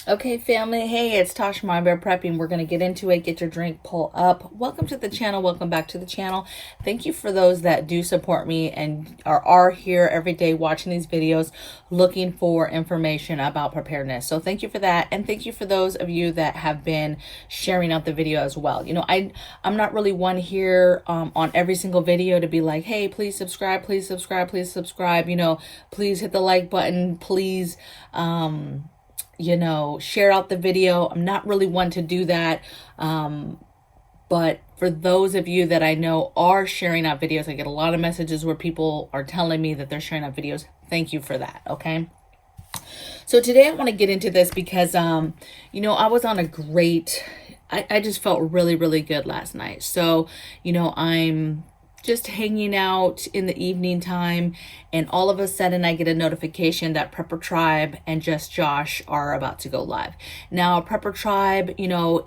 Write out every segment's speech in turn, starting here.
Okay, family. Hey, it's Tosh MAMABEAR Prepping. We're going to get into it. Get your drink, pull up. Welcome to the channel. Welcome back to the channel. Thank you for those that do support me and are here every day watching these videos, looking for information about preparedness. So thank you for that. And thank you for those of you that have been sharing out the video as well. You know, I'm not really one here on every single video to be like, hey, please subscribe, please subscribe, please subscribe. You know, please hit the like button. Please, share out the video. I'm not really one to do that. But for those of you that I know are sharing out videos, I get a lot of messages where people are telling me that they're sharing out videos. Thank you for that. Okay. So today I want to get into this because, I was on a great, I just felt really, really good last night. So, I'm just hanging out in the evening time, and all of a sudden I get a notification that Prepper Tribe and JustJosh are about to go live. Now, Prepper Tribe,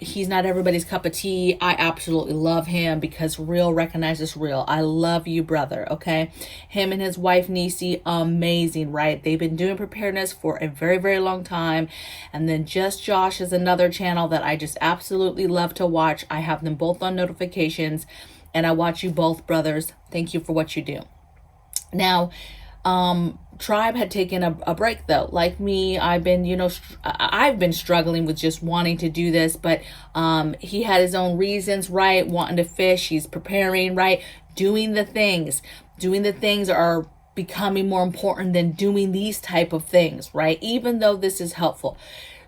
he's not everybody's cup of tea. I absolutely love him because real recognizes real. I love you, brother. Okay. Him and his wife, Nisi, amazing, right? They've been doing preparedness for a very, very long time. And then JustJosh is another channel that I just absolutely love to watch. I have them both on notifications. And I watch you both, brothers. Thank you for what you do. Now, Tribe had taken a break though. Like me, I've been struggling with just wanting to do this, but he had his own reasons, right? Wanting to fish, he's preparing, right? Doing the things are becoming more important than doing these type of things, right? Even though this is helpful.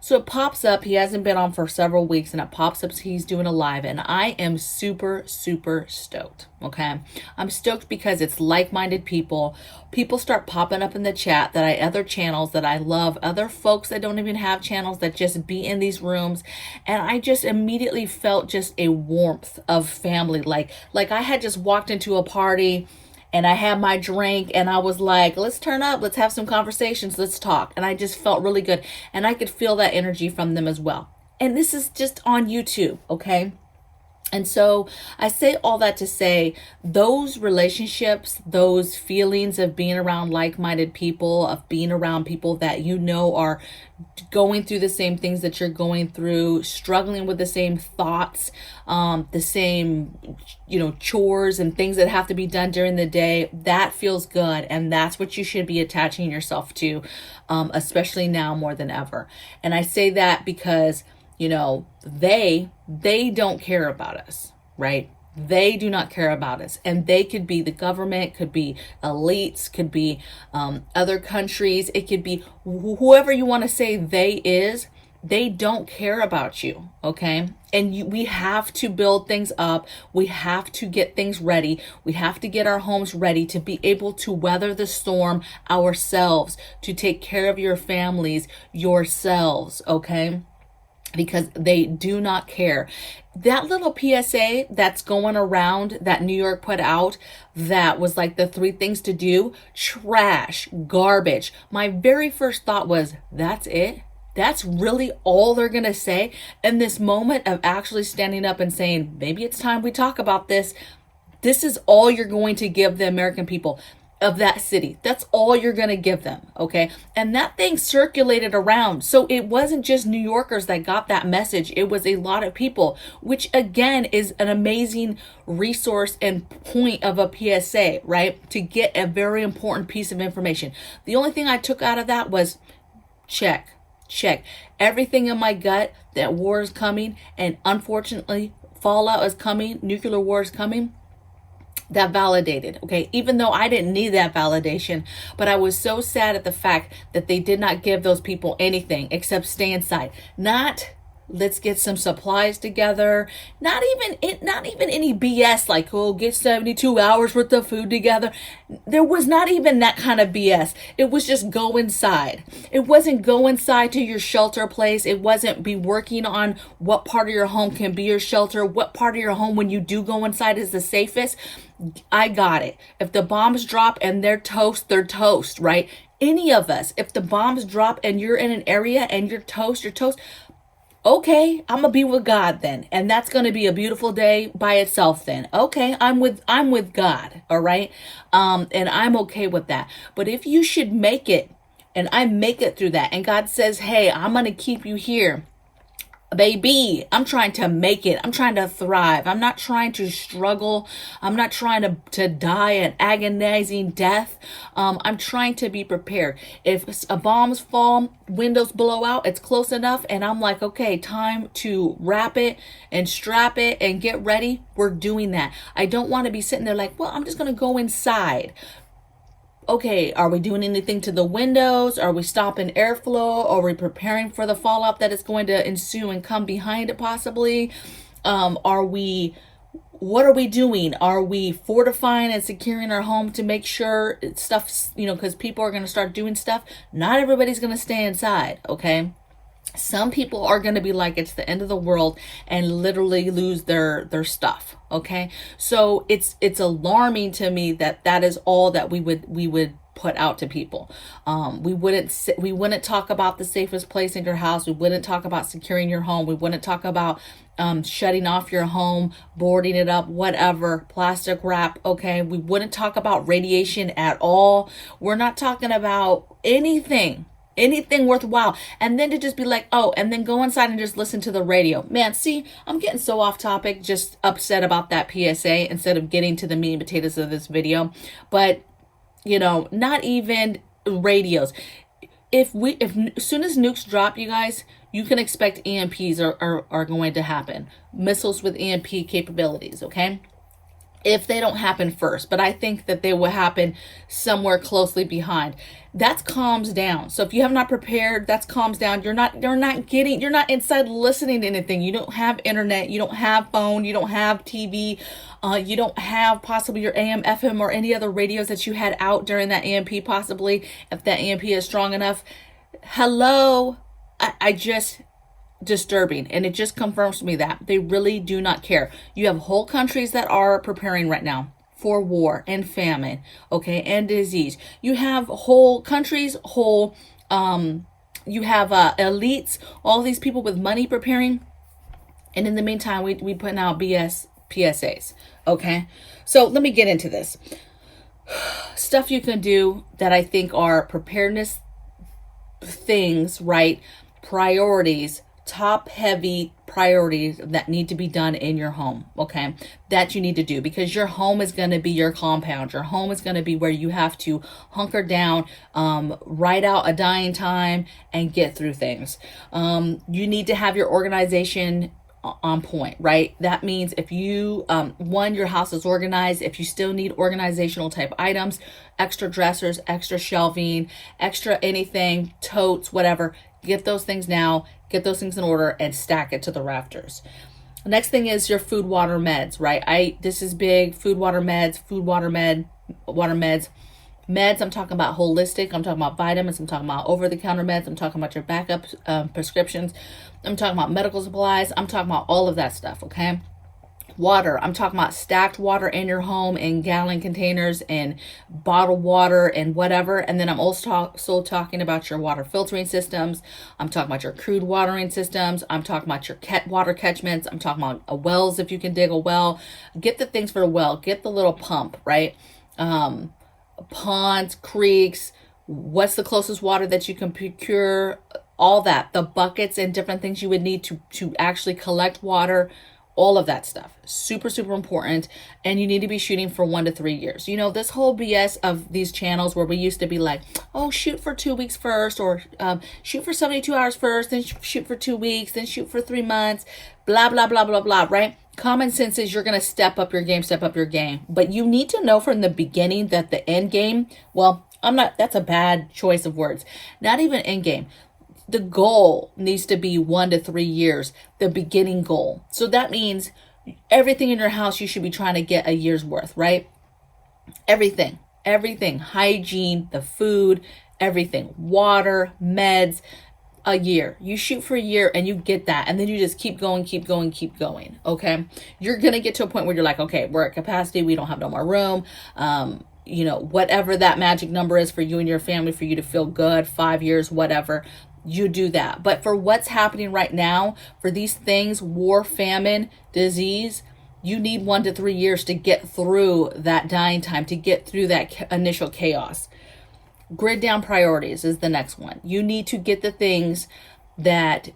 So it pops up, he hasn't been on for several weeks, and it pops up, he's doing a live, and I am super, super stoked, okay? I'm stoked because it's like-minded people. People start popping up in the chat that other channels that I love, other folks that don't even have channels that just be in these rooms, and I just immediately felt just a warmth of family, like I had just walked into a party, and I had my drink and I was like, let's turn up, let's have some conversations, let's talk. And I just felt really good. And I could feel that energy from them as well. And this is just on YouTube, okay? And so I say all that to say those relationships, those feelings of being around like-minded people, of being around people that are going through the same things that you're going through, struggling with the same thoughts, the same, chores and things that have to be done during the day, that feels good. And that's what you should be attaching yourself to, especially now more than ever. And I say that because they don't care about us, right? They do not care about us. And they could be the government, could be elites, could be other countries. It could be whoever you want to say they don't care about you, okay? And we have to build things up. We have to get things ready. We have to get our homes ready to be able to weather the storm ourselves, to take care of your families yourselves, okay? Because they do not care. That little PSA that's going around that New York put out, that was like the 3 things to do, trash, garbage. My very first thought was, that's it? That's really all they're going to say? In this moment of actually standing up and saying, maybe it's time we talk about this. This is all you're going to give the American people of that city. That's all you're going to give them, okay? And that thing circulated around. So it wasn't just New Yorkers that got that message. It was a lot of people, which again is an amazing resource and point of a PSA, right? To get a very important piece of information. The only thing I took out of that was check. Everything in my gut that war is coming, and unfortunately fallout is coming, nuclear war is coming, that validated, okay? Even though I didn't need that validation, but I was so sad at the fact that they did not give those people anything except stay inside. Not let's get some supplies together. Not even any BS like, oh, get 72 hours worth of food together. There was not even that kind of BS. It was just go inside. It wasn't go inside to your shelter place. It wasn't be working on what part of your home can be your shelter, what part of your home when you do go inside is the safest. I got it. If the bombs drop and they're toast, right? Any of us, if the bombs drop and you're in an area and you're toast, okay, I'm gonna be with God then, and that's gonna be a beautiful day by itself then. Okay, I'm with God, all right, and I'm okay with that. But if you should make it and I make it through that. And God says, hey, I'm going to keep you here. Baby, I'm trying to make it. I'm trying to thrive. I'm not trying to struggle. I'm not trying to die an agonizing death. I'm trying to be prepared. If bombs fall, windows blow out, it's close enough. And I'm like, okay, time to wrap it and strap it and get ready. We're doing that. I don't want to be sitting there like, well, I'm just going to go inside. Okay, are we doing anything to the windows? Are we stopping airflow? Are we preparing for the fallout that is going to ensue and come behind it possibly? What are we doing? Are we fortifying and securing our home to make sure stuff, because people are going to start doing stuff. Not everybody's going to stay inside, okay? Some people are going to be like, it's the end of the world and literally lose their stuff. Okay. So it's alarming to me that is all that we would put out to people. We wouldn't talk about the safest place in your house. We wouldn't talk about securing your home. We wouldn't talk about shutting off your home, boarding it up, whatever, plastic wrap. Okay. We wouldn't talk about radiation at all. We're not talking about anything worthwhile. And then to just be like, oh, and then go inside and just listen to the radio. Man, see, I'm getting so off topic, just upset about that PSA instead of getting to the meat and potatoes of this video. But, not even radios. If as soon as nukes drop, you guys, you can expect EMPs are going to happen. Missiles with EMP capabilities, okay? If they don't happen first, but I think that they will happen somewhere closely behind. That's calms down. So if you have not prepared, that's calms down. You're not inside listening to anything. You don't have internet, you don't have phone, you don't have TV, you don't have possibly your AM, FM, or any other radios that you had out during that EMP, possibly, if that EMP is strong enough. Hello, I just disturbing, and it just confirms to me that they really do not care. You have whole countries that are preparing right now for war and famine, okay, and disease. You have whole countries, you have elites, all these people with money preparing, and in the meantime, we putting out BS PSAs, okay? So let me get into this. Stuff you can do that I think are preparedness things, right? Priorities, top heavy priorities that need to be done in your home, okay, that you need to do, because your home is going to be your compound. Your home is going to be where you have to hunker down, write out a dying time, and get through things. You need to have your organization on point, right? That means if you, your house is organized. If you still need organizational type items, extra dressers, extra shelving, extra anything, totes, whatever, get those things now, get those things in order, and stack it to the rafters. The next thing is your food, water, meds, right? This is big. Food, water, meds, water, meds. Meds, I'm talking about holistic. I'm talking about vitamins. I'm talking about over-the-counter meds. I'm talking about your backup prescriptions. I'm talking about medical supplies. I'm talking about all of that stuff, okay? Water, I'm talking about stacked water in your home in gallon containers and bottled water and whatever. And then I'm also talking about your water filtering systems. I'm talking about your crude watering systems. I'm talking about your water catchments. I'm talking about wells, if you can dig a well. Get the things for a well. Get the little pump, right? Ponds, creeks, what's the closest water that you can procure, all that, the buckets and different things you would need to actually collect water, all of that stuff. Super, super important. And you need to be shooting for 1 to 3 years. This whole BS of these channels where we used to be like, oh, shoot for 2 weeks first, or shoot for 72 hours first, then shoot for 2 weeks, then shoot for 3 months, blah, blah, blah, blah, blah, right? Common sense is you're going to step up your game. But you need to know from the beginning that the end game, that's a bad choice of words. Not even end game. The goal needs to be 1 to 3 years, the beginning goal. So that means everything in your house, you should be trying to get a year's worth, right? Everything, hygiene, the food, everything, water, meds, a year. You shoot for a year and you get that. And then you just keep going. Okay. You're going to get to a point where you're like, okay, we're at capacity. We don't have no more room. Whatever that magic number is for you and your family, for you to feel good, 5 years, whatever. You do that. But for what's happening right now, for these things, war, famine, disease, you need 1 to 3 years to get through that dying time, to get through that initial chaos. Grid down priorities is the next one. You need to get the things that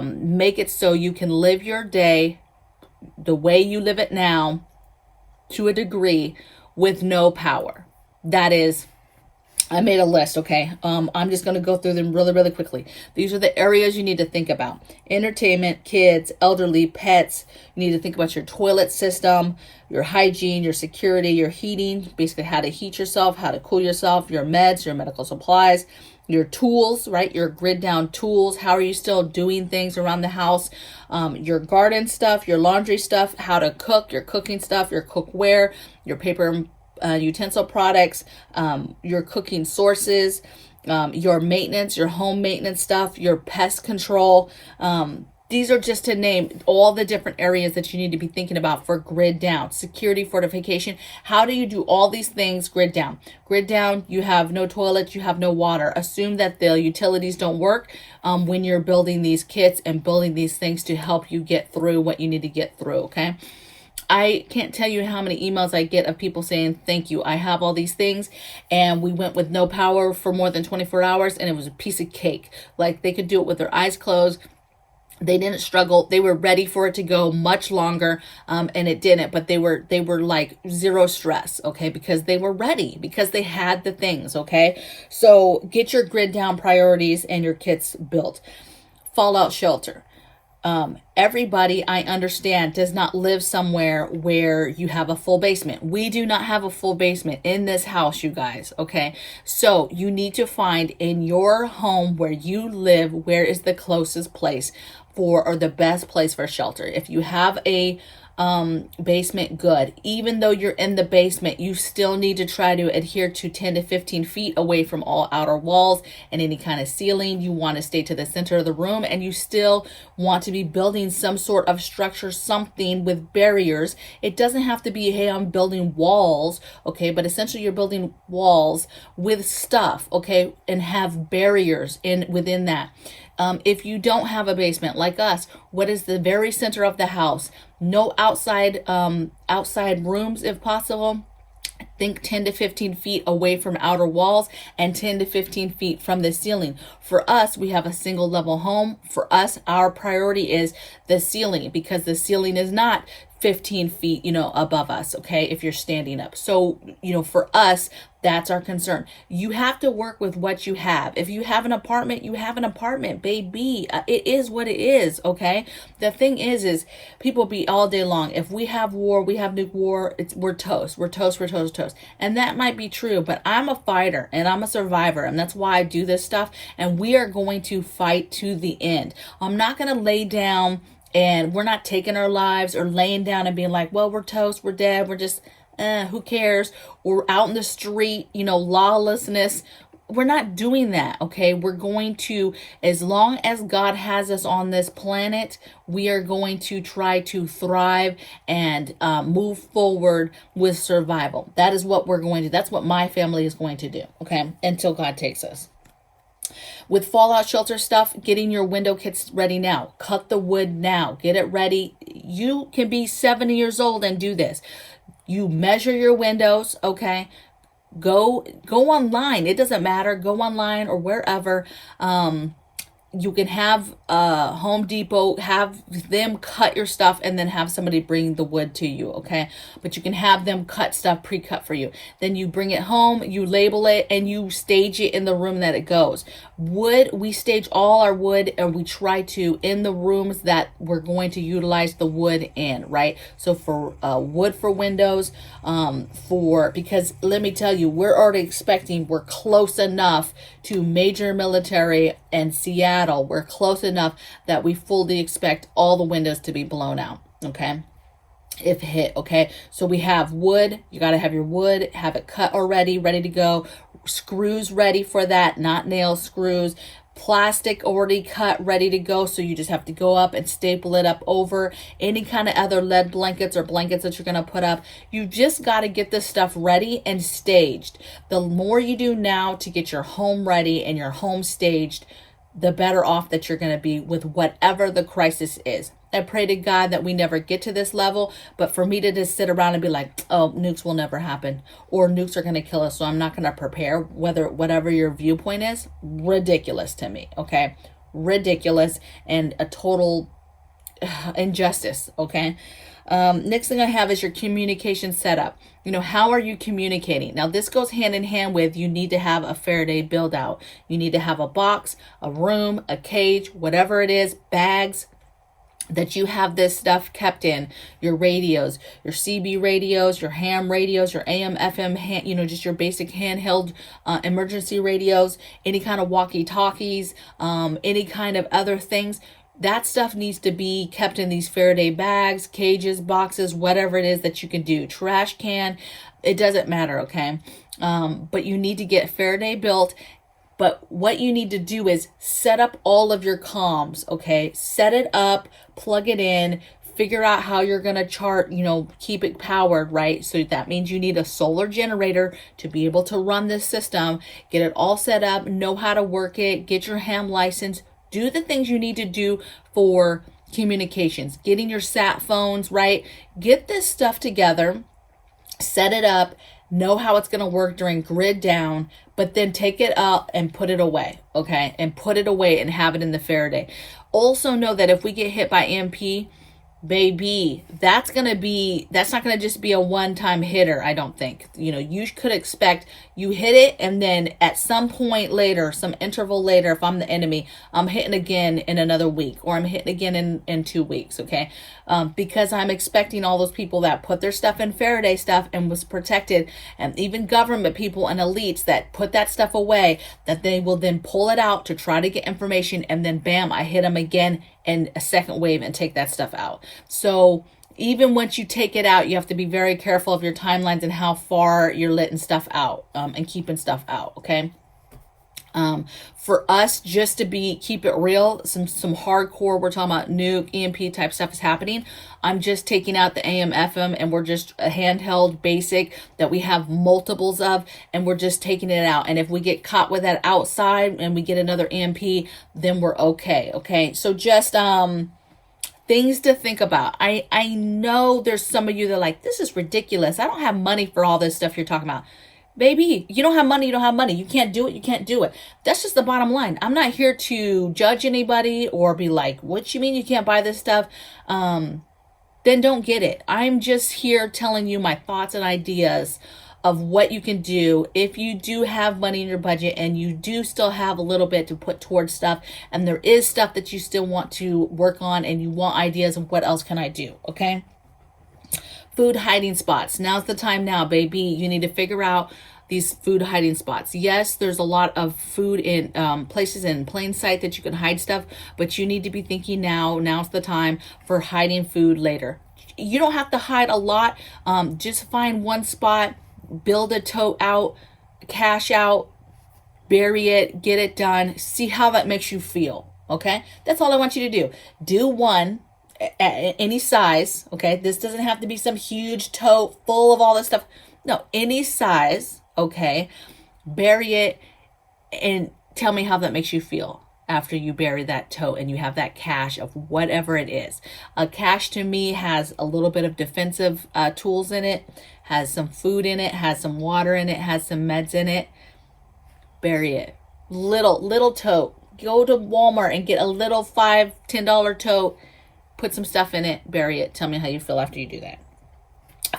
make it so you can live your day the way you live it now to a degree with no power. That is, I made a list, okay? I'm just going to go through them really, really quickly. These are the areas you need to think about. Entertainment, kids, elderly, pets. You need to think about your toilet system, your hygiene, your security, your heating, basically how to heat yourself, how to cool yourself, your meds, your medical supplies, your tools, right? Your grid down tools. How are you still doing things around the house? Your garden stuff, your laundry stuff, how to cook, your cooking stuff, your cookware, your paper utensil products, your cooking sources, your maintenance, your home maintenance stuff, your pest control. These are just to name all the different areas that you need to be thinking about for grid down. Security, fortification. How do you do all these things grid down? Grid down, you have no toilets, you have no water. Assume that the utilities don't work when you're building these kits and building these things to help you get through what you need to get through, okay? I can't tell you how many emails I get of people saying, thank you, I have all these things, and we went with no power for more than 24 hours, and it was a piece of cake. Like, they could do it with their eyes closed. They didn't struggle. They were ready for it to go much longer, and it didn't. But they were like zero stress, okay, because they were ready, because they had the things, okay. So get your grid down priorities and your kits built. Fallout shelter. Everybody, I understand, does not live somewhere where you have a full basement. We do not have a full basement in this house, you guys, okay? So you need to find in your home where you live, where is the closest place for, or the best place for shelter. If you have a basement, good. Even though you're in the basement, you still need to try to adhere to 10 to 15 feet away from all outer walls and any kind of ceiling. You want to stay to the center of the room, and you still want to be building some sort of structure, something with barriers. It doesn't have to be, hey, I'm building walls, okay, but essentially you're building walls with stuff, okay, and have barriers within that. If you don't have a basement like us, what is the very center of the house? No outside rooms if possible. Think 10 to 15 feet away from outer walls and 10 to 15 feet from the ceiling. For us, we have a single level home. For us, our priority is the ceiling, because the ceiling is not 15 feet, above us, okay, if you're standing up. So, for us, that's our concern. You have to work with what you have. If you have an apartment, you have an apartment, baby. It is what it is, okay? The thing is people be all day long, if we have war, we have nuke war, we're toast. We're toast. And that might be true, but I'm a fighter and I'm a survivor, and that's why I do this stuff, and we are going to fight to the end. I'm not going to lay down, and we're not taking our lives or laying down and being like, well, we're toast, we're dead, we're just, who cares? We're out in the street, lawlessness. We're not doing that, okay? We're going to, as long as God has us on this planet, we are going to try to thrive and move forward with survival. That is what we're going to, that's what my family is going to do, okay? Until God takes us. With fallout shelter stuff, getting your window kits ready now. Cut the wood now. Get it ready. You can be 70 years old and do this. You measure your windows, okay? Go online. It doesn't matter. Go online or wherever. You can have Home Depot, have them cut your stuff, and then have somebody bring the wood to you, okay? But you can have them cut stuff pre-cut for you. Then you bring it home, you label it, and you stage it in the room that it goes. Wood, we stage all our wood, and we try to in the rooms that we're going to utilize the wood in, right? So for wood for windows, because let me tell you, we're already expecting, we're close enough to major military and Seattle. We're close enough that we fully expect all the windows to be blown out, okay? If hit, okay? So we have wood. You got to have your wood, have it cut already, ready to go. Screws ready for that, not nail screws. Plastic already cut, ready to go. So you just have to go up and staple it up over any kind of other lead blankets or blankets that you're going to put up. You just got to get this stuff ready and staged. The more you do now to get your home ready and your home staged, the better off that you're going to be with whatever the crisis is. I pray to God that we never get to this level, but for me to just sit around and be like, oh, nukes will never happen, or nukes are going to kill us, so I'm not going to prepare, whatever your viewpoint is, ridiculous to me, okay? Ridiculous and a total injustice, okay? Next thing I have is your communication setup. How are you communicating? Now, this goes hand in hand with you need to have a Faraday build out. You need to have a box, a room, a cage, whatever it is, bags, that you have this stuff kept in. Your radios, your CB radios, your ham radios, your AM, FM, just your basic handheld emergency radios, any kind of walkie-talkies, any kind of other things. That stuff needs to be kept in these Faraday bags, cages, boxes, whatever it is that you can do. Trash can, it doesn't matter, okay? But you need to get Faraday built. But what you need to do is set up all of your comms, okay? Set it up, plug it in, figure out how you're going to chart, keep it powered, right? So that means you need a solar generator to be able to run this system, get it all set up, know how to work it, get your ham license, do the things you need to do for communications, getting your sat phones, right? Get this stuff together, set it up, know how it's going to work during grid down, but then take it up and put it away, okay? And put it away and have it in the Faraday. Also know that if we get hit by EMP, baby, that's not going to just be a one-time hitter, I don't think. You could expect you hit it, and then at some point later, some interval later, if I'm the enemy, I'm hitting again in another week, or I'm hitting again in 2 weeks, okay? Because I'm expecting all those people that put their stuff in Faraday stuff and was protected, and even government people and elites that put that stuff away, that they will then pull it out to try to get information, and then bam, I hit them again in a second wave and take that stuff out. So even once you take it out, you have to be very careful of your timelines and how far you're letting stuff out and keeping stuff out, okay? For us, just to keep it real, some hardcore, we're talking about nuke, EMP type stuff is happening. I'm just taking out the AM, FM, and we're just a handheld basic that we have multiples of, and we're just taking it out. And if we get caught with that outside and we get another EMP, then we're okay, okay? So just things to think about. I know there's some of you that are like, this is ridiculous. I don't have money for all this stuff you're talking about. Baby, you don't have money, you don't have money. You can't do it, you can't do it. That's just the bottom line. I'm not here to judge anybody or be like, what you mean you can't buy this stuff? Then don't get it. I'm just here telling you my thoughts and ideas of what you can do if you do have money in your budget and you do still have a little bit to put towards stuff, and there is stuff that you still want to work on and you want ideas of what else can I do, okay? Food hiding spots. Now's the time now, baby. You need to figure out these food hiding spots. Yes, there's a lot of food in places in plain sight that you can hide stuff, but you need to be thinking now's the time for hiding food later. You don't have to hide a lot. Just find one spot, build a tote out, cash out, bury it, get it done. See how that makes you feel, okay? That's all I want you to do. Do one at any size, okay? This doesn't have to be some huge tote full of all this stuff. No, any size, okay? Bury it and tell me how that makes you feel after you bury that tote and you have that cache of whatever it is. A cache to me has a little bit of defensive tools in it, has some food in it, has some water in it, has some meds in it. Bury it. Little tote. Go to Walmart and get a little $5, $10 tote. Put some stuff in it, bury it. Tell me how you feel after you do that.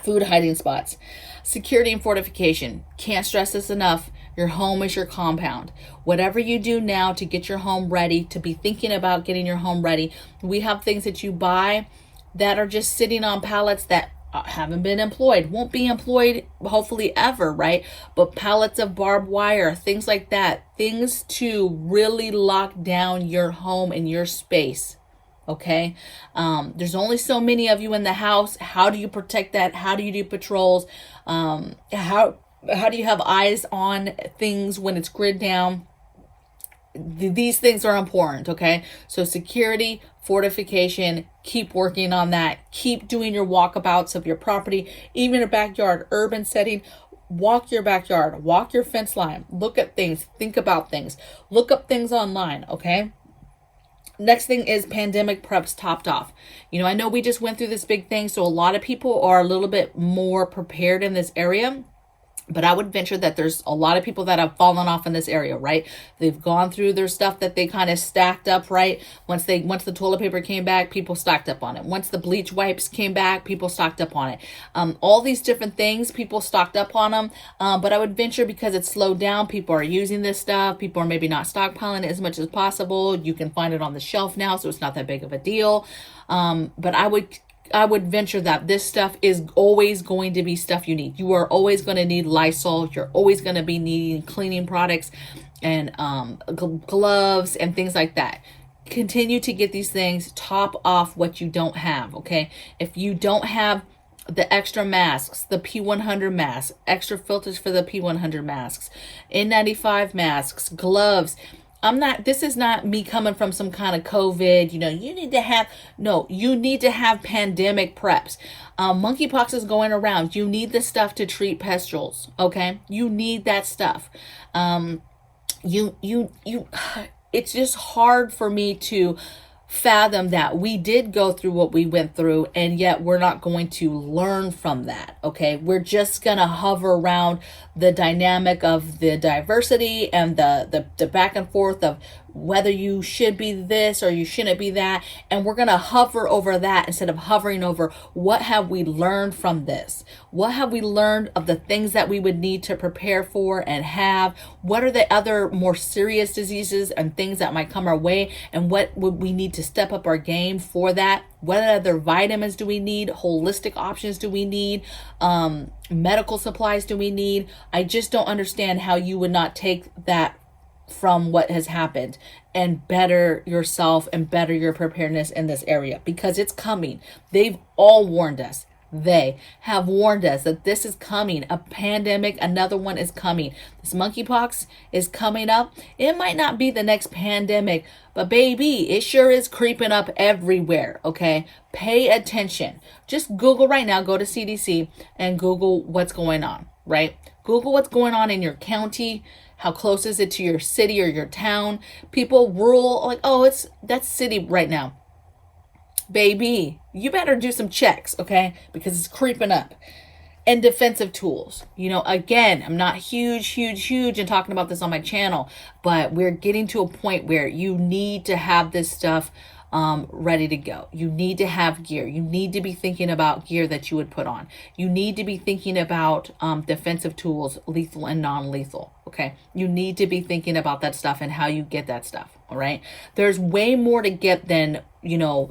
Food hiding spots. Security and fortification. Can't stress this enough. Your home is your compound. Whatever you do now to get your home ready, to be thinking about getting your home ready, we have things that you buy that are just sitting on pallets that haven't been employed, won't be employed hopefully ever, right? But pallets of barbed wire, things like that, things to really lock down your home and your space. Okay. There's only so many of you in the house. How do you protect that? How do you do patrols? How do you have eyes on things when it's grid down? These things are important. Okay. So security, fortification, keep working on that. Keep doing your walkabouts of your property, even a backyard, urban setting, walk your backyard, walk your fence line, look at things, think about things, look up things online, okay? Next thing is pandemic preps topped off. I know we just went through this big thing, so a lot of people are a little bit more prepared in this area. But I would venture that there's a lot of people that have fallen off in this area, right? They've gone through their stuff that they kind of stacked up, right? Once the toilet paper came back, people stocked up on it. Once the bleach wipes came back, people stocked up on it. All these different things, people stocked up on them. But I would venture because it's slowed down, people are using this stuff. People are maybe not stockpiling it as much as possible. You can find it on the shelf now, so it's not that big of a deal. But I would venture that this stuff is always going to be stuff you need. You are always going to need Lysol. You're always going to be needing cleaning products and gloves and things like that. Continue to get these things. Top off what you don't have, okay? If you don't have the extra masks, the P100 masks, extra filters for the P100 masks, N95 masks, gloves, this is not me coming from some kind of COVID, you need to have pandemic preps. Monkeypox is going around. You need the stuff to treat pustules. Okay. You need that stuff. It's just hard for me to fathom that we did go through what we went through, and yet we're not going to learn from that. Okay, we're just gonna hover around the dynamic of the diversity and the back and forth of whether you should be this or you shouldn't be that, and we're gonna hover over that instead of hovering over what have we learned from this. What have we learned of the things that we would need to prepare for and have? What are the other more serious diseases and things that might come our way, and what would we need to step up our game for that? What other vitamins do we need? Holistic options do we need? Medical supplies do we need? I just don't understand how you would not take that from what has happened and better yourself and better your preparedness in this area, because it's coming. They've all warned us. They have warned us that this is coming. A pandemic, another one is coming. This monkeypox is coming up. It might not be the next pandemic, but baby, it sure is creeping up everywhere, okay? Pay attention. Just Google right now, go to CDC and Google what's going on, right? Google what's going on in your county. How close is it to your city or your town? People rural, like, oh, that's city right now. Baby, you better do some checks, okay? Because it's creeping up. And defensive tools. Again, I'm not huge and talking about this on my channel, but we're getting to a point where you need to have this stuff ready to go. You need to have gear. You need to be thinking about gear that you would put on. You need to be thinking about defensive tools, lethal and non-lethal. Okay. You need to be thinking about that stuff and how you get that stuff. All right. There's way more to get than,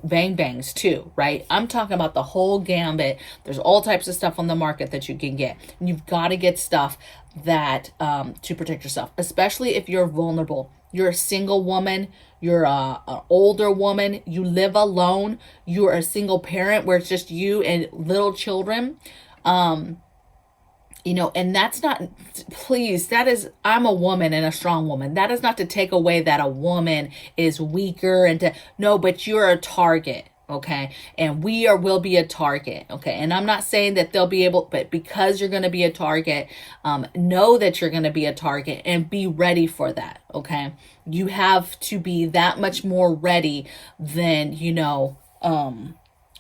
bang bangs too, right? I'm talking about the whole gambit. There's all types of stuff on the market that you can get. And you've got to get stuff that to protect yourself, especially if you're vulnerable. You're a single woman, you're an older woman, you live alone, you're a single parent where it's just you and little children. And that's not, please, I'm a woman and a strong woman. That is not to take away that a woman is weaker no, but you're a target. Okay. And will be a target. Okay. And I'm not saying that they'll be able, but because you're going to be a target, know that you're going to be a target and be ready for that. Okay. You have to be that much more ready than,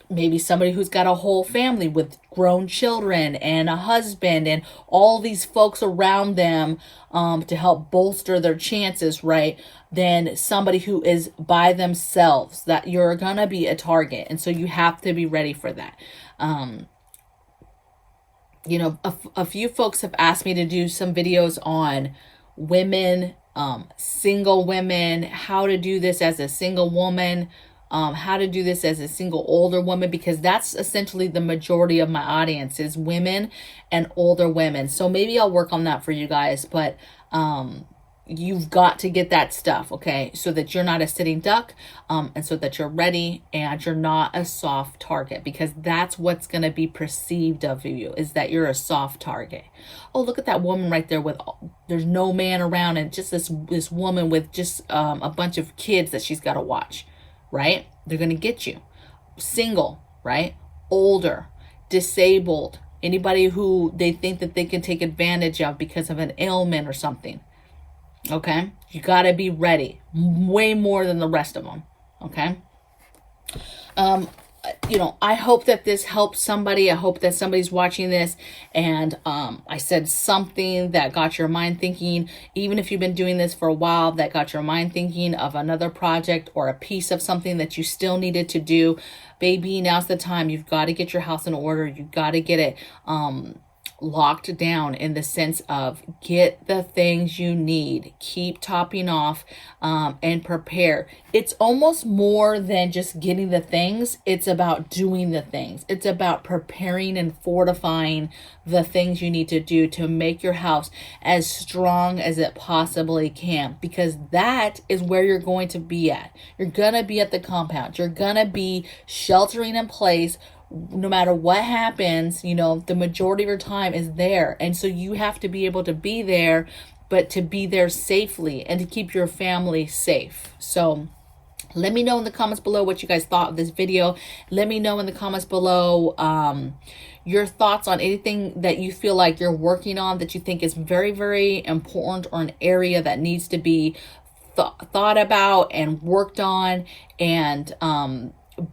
maybe somebody who's got a whole family with grown children and a husband and all these folks around them to help bolster their chances, right? Than somebody who is by themselves, that you're going to be a target. And so you have to be ready for that. A few folks have asked me to do some videos on women, single women, how to do this as a single woman, how to do this as a single older woman, because that's essentially the majority of my audience is women and older women. So maybe I'll work on that for you guys, but you've got to get that stuff, okay, so that you're not a sitting duck, and so that you're ready and you're not a soft target, because that's what's going to be perceived of you, is that you're a soft target. Oh, look at that woman right there there's no man around, and just this woman with just a bunch of kids that she's got to watch. Right? They're going to get you. Single, right? Older, disabled, anybody who they think that they can take advantage of because of an ailment or something. Okay? You got to be ready way more than the rest of them. Okay? I hope that this helps somebody. I hope that somebody's watching this and I said something that got your mind thinking, even if you've been doing this for a while, that got your mind thinking of another project or a piece of something that you still needed to do. Baby, now's the time. You've got to get your house in order. You've got to get it locked down, in the sense of get the things you need, keep topping off, and prepare. It's almost more than just getting the things. It's about doing the things. It's about preparing and fortifying the things you need to do to make your house as strong as it possibly can, because that is where you're going to be at. You're going to be at the compound. You're going to be sheltering in place. No matter what happens, the majority of your time is there. And so you have to be able to be there, but to be there safely and to keep your family safe. So let me know in the comments below what you guys thought of this video. Let me know in the comments below your thoughts on anything that you feel like you're working on that you think is very, very important, or an area that needs to be thought about and worked on and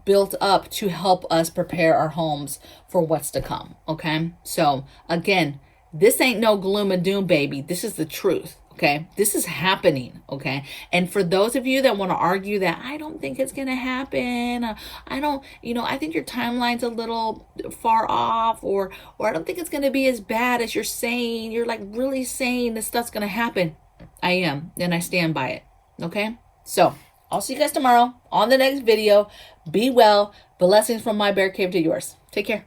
built up to help us prepare our homes for what's to come. Okay, so again, this ain't no gloom and doom, baby. This is the truth. Okay, this is happening. Okay, and for those of you that want to argue that I don't think it's gonna happen, I don't, I think your timeline's a little far off, or I don't think it's gonna be as bad as you're saying. You're like really saying this stuff's gonna happen. I am, and I stand by it. Okay, so I'll see you guys tomorrow on the next video. Be well. Blessings from my bear cave to yours. Take care.